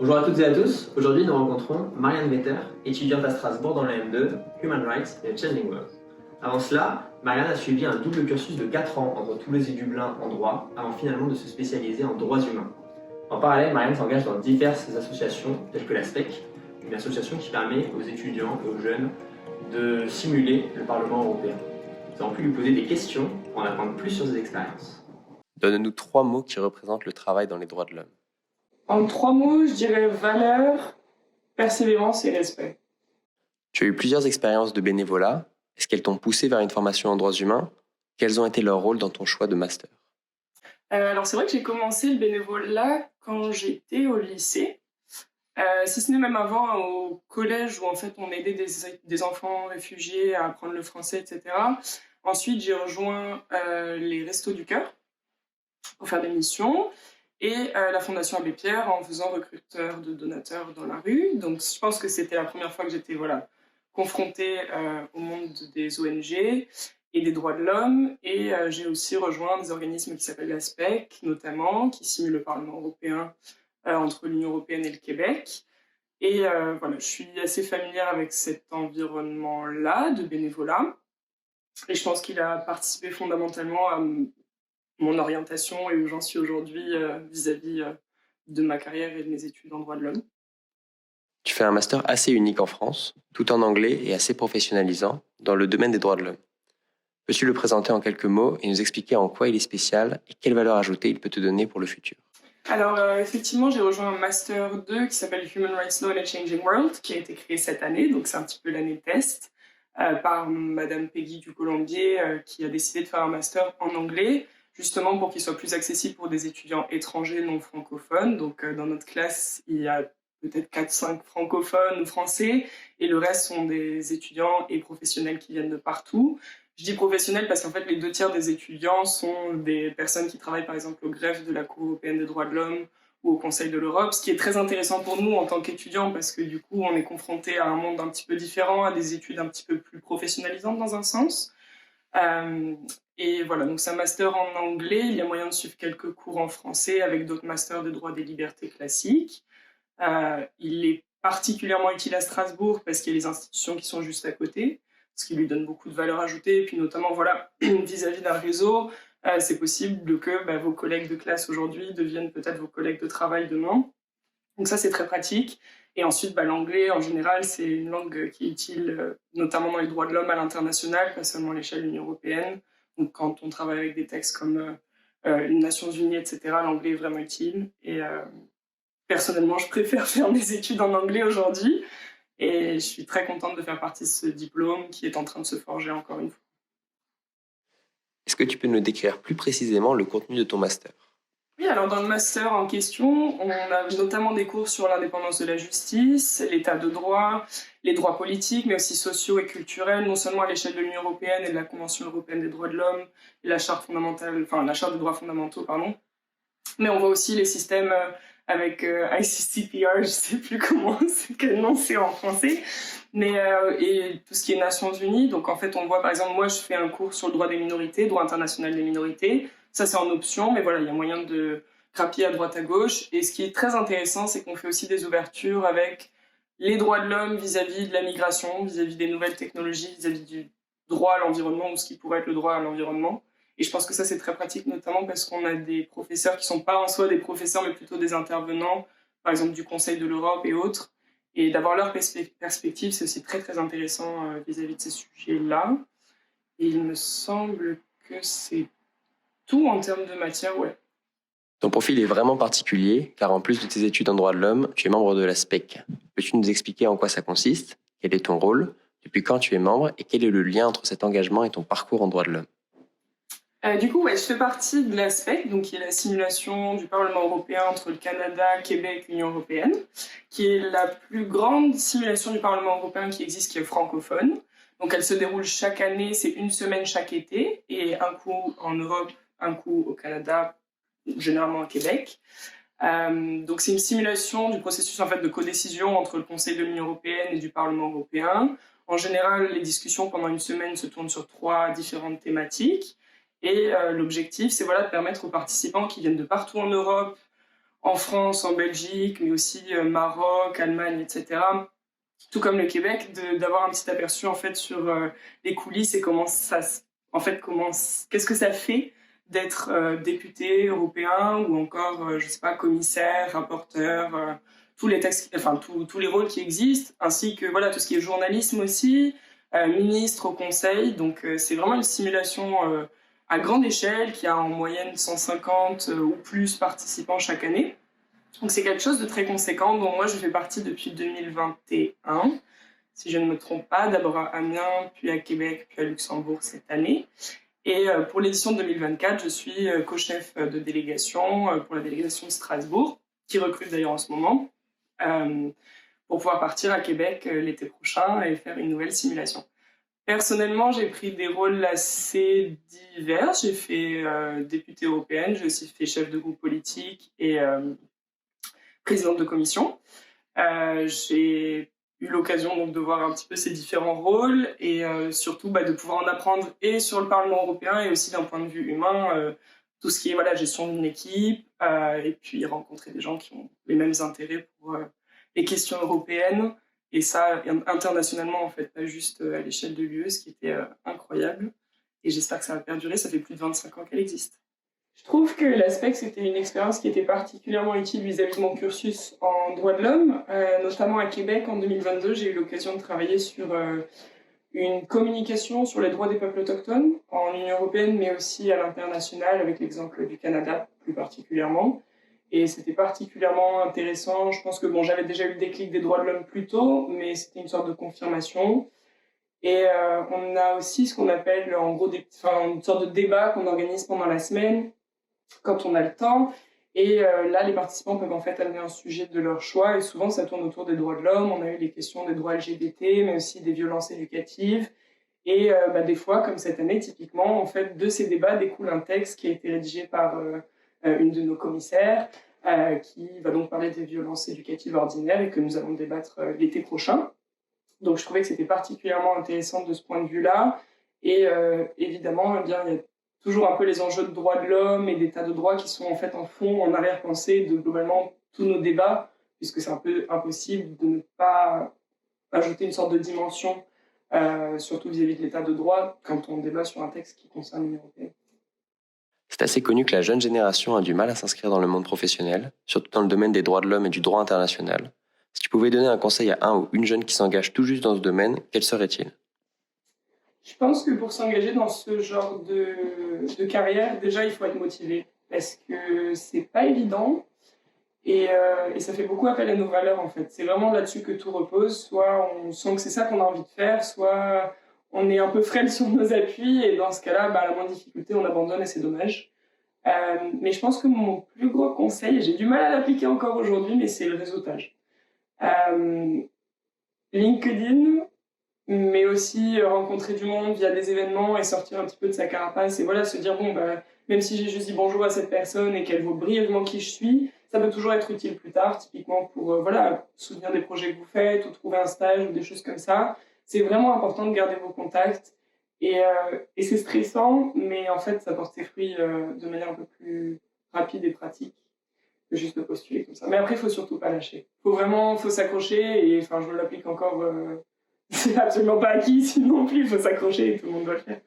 Bonjour à toutes et à tous, aujourd'hui nous rencontrons Marianne Vetter, étudiante à Strasbourg dans la M2, Human Rights et Changing World. Avant cela, Marianne a suivi un double cursus de 4 ans entre Toulouse et Dublin en droit, avant finalement de se spécialiser en droits humains. En parallèle, Marianne s'engage dans diverses associations telles que la SPEC, une association qui permet aux étudiants et aux jeunes de simuler le Parlement européen. Nous avons pu lui poser des questions pour en apprendre plus sur ses expériences. Donne-nous 3 mots qui représentent le travail dans les droits de l'homme. En 3 mots, je dirais valeur, persévérance et respect. Tu as eu plusieurs expériences de bénévolat. Est-ce qu'elles t'ont poussé vers une formation en droits humains? Quels ont été leurs rôles dans ton choix de master? Alors c'est vrai que j'ai commencé le bénévolat quand j'étais au lycée, si ce n'est même avant au collège où en fait on aidait des enfants réfugiés à apprendre le français, etc. Ensuite j'ai rejoint les Restos du Cœur pour faire des missions et la Fondation Abbé Pierre en faisant recruteur de donateurs dans la rue. Donc je pense que c'était la première fois que j'étais confrontée au monde des ONG et des droits de l'homme. Et j'ai aussi rejoint des organismes qui s'appellent la SPEC, notamment, qui simulent le Parlement européen entre l'Union européenne et le Québec. Et voilà, je suis assez familière avec cet environnement-là de bénévolat. Et je pense qu'il a participé fondamentalement à mon orientation et où j'en suis aujourd'hui vis-à-vis de ma carrière et de mes études en droit de l'homme. Tu fais un master assez unique en France, tout en anglais et assez professionnalisant, dans le domaine des droits de l'homme. Peux-tu le présenter en quelques mots et nous expliquer en quoi il est spécial et quelle valeur ajoutée il peut te donner pour le futur? Alors, effectivement, j'ai rejoint un Master 2 qui s'appelle Human Rights Law and a Changing World, qui a été créé cette année, donc c'est un petit peu l'année test, par Madame Peggy du Colombier, qui a décidé de faire un master en anglais, justement pour qu'il soit plus accessible pour des étudiants étrangers non francophones. Donc, dans notre classe, il y a peut-être 4-5 francophones ou français, et le reste sont des étudiants et professionnels qui viennent de partout. Je dis professionnels parce qu'en fait, les 2 tiers des étudiants sont des personnes qui travaillent par exemple au greffe de la Cour européenne des droits de l'homme ou au Conseil de l'Europe, ce qui est très intéressant pour nous en tant qu'étudiants parce que du coup, on est confronté à un monde un petit peu différent, à des études un petit peu plus professionnalisantes dans un sens. Et voilà, donc c'est un master en anglais. Il y a moyen de suivre quelques cours en français avec d'autres masters de droit des libertés classiques. Il est particulièrement utile à Strasbourg parce qu'il y a les institutions qui sont juste à côté, ce qui lui donne beaucoup de valeur ajoutée. Et puis notamment, voilà, vis-à-vis d'un réseau, c'est possible que vos collègues de classe aujourd'hui deviennent peut-être vos collègues de travail demain. Donc ça, c'est très pratique. Et ensuite, l'anglais, en général, c'est une langue qui est utile, notamment dans les droits de l'homme à l'international, pas seulement à l'échelle de l'Union européenne. Donc quand on travaille avec des textes comme les Nations Unies, etc., l'anglais est vraiment utile. Et personnellement, je préfère faire mes études en anglais aujourd'hui. Et je suis très contente de faire partie de ce diplôme qui est en train de se forger encore une fois. Est-ce que tu peux nous décrire plus précisément le contenu de ton master? Oui, alors dans le master en question, on a notamment des cours sur l'indépendance de la justice, l'état de droit, les droits politiques, mais aussi sociaux et culturels, non seulement à l'échelle de l'Union européenne et de la Convention européenne des droits de l'homme, et la charte des droits fondamentaux, pardon. Mais on voit aussi les systèmes avec ICCPR, je ne sais plus quel nom c'est en français, mais et tout ce qui est Nations Unies. Donc en fait, on voit par exemple, moi je fais un cours sur le droit des minorités, droit international des minorités. Ça c'est en option, mais voilà, il y a moyen de grappiller à droite à gauche. Et ce qui est très intéressant, c'est qu'on fait aussi des ouvertures avec les droits de l'homme vis-à-vis de la migration, vis-à-vis des nouvelles technologies, vis-à-vis du droit à l'environnement ou ce qui pourrait être le droit à l'environnement. Et je pense que ça, c'est très pratique, notamment parce qu'on a des professeurs qui ne sont pas en soi des professeurs, mais plutôt des intervenants, par exemple du Conseil de l'Europe et autres. Et d'avoir leur perspective, c'est aussi très, très intéressant vis-à-vis de ces sujets-là. Et il me semble que c'est tout en termes de matière, ouais. Ton profil est vraiment particulier, car en plus de tes études en droits de l'homme, tu es membre de la SPEC. Peux-tu nous expliquer en quoi ça consiste? Quel est ton rôle? Depuis quand tu es membre? Et quel est le lien entre cet engagement et ton parcours en droits de l'homme? Du coup, je fais partie de l'ASPEC, donc qui est la simulation du Parlement européen entre le Canada, Québec et l'Union européenne, qui est la plus grande simulation du Parlement européen qui existe, qui est francophone. Donc elle se déroule chaque année, c'est une semaine chaque été, et un coup en Europe, un coup au Canada, généralement à Québec. Donc c'est une simulation du processus en fait, de codécision entre le Conseil de l'Union européenne et du Parlement européen. En général, les discussions pendant une semaine se tournent sur 3 différentes thématiques. Et l'objectif, c'est de permettre aux participants qui viennent de partout en Europe, en France, en Belgique, mais aussi Maroc, Allemagne, etc. Tout comme le Québec, d'avoir un petit aperçu en fait sur les coulisses et comment ça, qu'est-ce que ça fait d'être député européen ou encore, je sais pas, commissaire, rapporteur, tous les textes, enfin tous les rôles qui existent, ainsi que voilà tout ce qui est journalisme aussi, ministre au conseil. Donc c'est vraiment une simulation à grande échelle qui a en moyenne 150 ou plus participants chaque année. Donc c'est quelque chose de très conséquent dont moi je fais partie depuis 2021, si je ne me trompe pas, d'abord à Amiens, puis à Québec, puis à Luxembourg cette année. Et pour l'édition de 2024, je suis co-chef de délégation pour la délégation de Strasbourg, qui recrute d'ailleurs en ce moment, pour pouvoir partir à Québec l'été prochain et faire une nouvelle simulation. Personnellement, j'ai pris des rôles assez divers. J'ai fait députée européenne, j'ai aussi fait chef de groupe politique et présidente de commission. J'ai eu l'occasion donc de voir un petit peu ces différents rôles et surtout de pouvoir en apprendre et sur le Parlement européen et aussi d'un point de vue humain, tout ce qui est gestion d'une équipe et puis rencontrer des gens qui ont les mêmes intérêts pour les questions européennes et ça internationalement en fait, pas juste à l'échelle de l'UE, ce qui était incroyable et j'espère que ça va perdurer, ça fait plus de 25 ans qu'elle existe. Je trouve que l'ASPEC, c'était une expérience qui était particulièrement utile vis-à-vis de mon cursus en droits de l'homme. Notamment à Québec, en 2022, j'ai eu l'occasion de travailler sur une communication sur les droits des peuples autochtones en Union européenne, mais aussi à l'international, avec l'exemple du Canada plus particulièrement. Et c'était particulièrement intéressant. Je pense que j'avais déjà eu le déclic des droits de l'homme plus tôt, mais c'était une sorte de confirmation. Et on a aussi ce qu'on appelle en gros une sorte de débat qu'on organise pendant la semaine, quand on a le temps. Et là, les participants peuvent en fait amener un sujet de leur choix. Et souvent, ça tourne autour des droits de l'homme. On a eu les questions des droits LGBT, mais aussi des violences éducatives. Et des fois, comme cette année, typiquement, en fait, de ces débats découle un texte qui a été rédigé par une de nos commissaires, qui va donc parler des violences éducatives ordinaires et que nous allons débattre l'été prochain. Donc, je trouvais que c'était particulièrement intéressant de ce point de vue-là. Et évidemment, il y a toujours un peu les enjeux de droits de l'homme et d'état de droit qui sont en fait en fond, en arrière-pensée de globalement tous nos débats, puisque c'est un peu impossible de ne pas ajouter une sorte de dimension, surtout vis-à-vis de l'état de droit, quand on débat sur un texte qui concerne l'Union européenne. C'est assez connu que la jeune génération a du mal à s'inscrire dans le monde professionnel, surtout dans le domaine des droits de l'homme et du droit international. Si tu pouvais donner un conseil à un ou une jeune qui s'engage tout juste dans ce domaine, quel serait-il ? Je pense que pour s'engager dans ce genre de carrière, déjà, il faut être motivé parce que c'est pas évident et ça fait beaucoup appel à nos valeurs, en fait. C'est vraiment là-dessus que tout repose. Soit on sent que c'est ça qu'on a envie de faire, soit on est un peu frêle sur nos appuis et dans ce cas-là, à la moindre difficulté, on abandonne et c'est dommage. Mais je pense que mon plus gros conseil, et j'ai du mal à l'appliquer encore aujourd'hui, mais c'est le réseautage. LinkedIn, mais aussi rencontrer du monde via des événements et sortir un petit peu de sa carapace et se dire même si j'ai juste dit bonjour à cette personne et qu'elle vaut brièvement qui je suis, ça peut toujours être utile plus tard, typiquement pour soutenir des projets que vous faites ou trouver un stage ou des choses comme ça. C'est vraiment important de garder vos contacts et c'est stressant, mais en fait ça porte ses fruits de manière un peu plus rapide et pratique que juste de postuler comme ça. Mais après, il faut surtout pas lâcher. Faut s'accrocher et je me l'applique encore. C'est absolument pas acquis, sinon non plus, il faut s'accrocher et tout le monde doit le faire.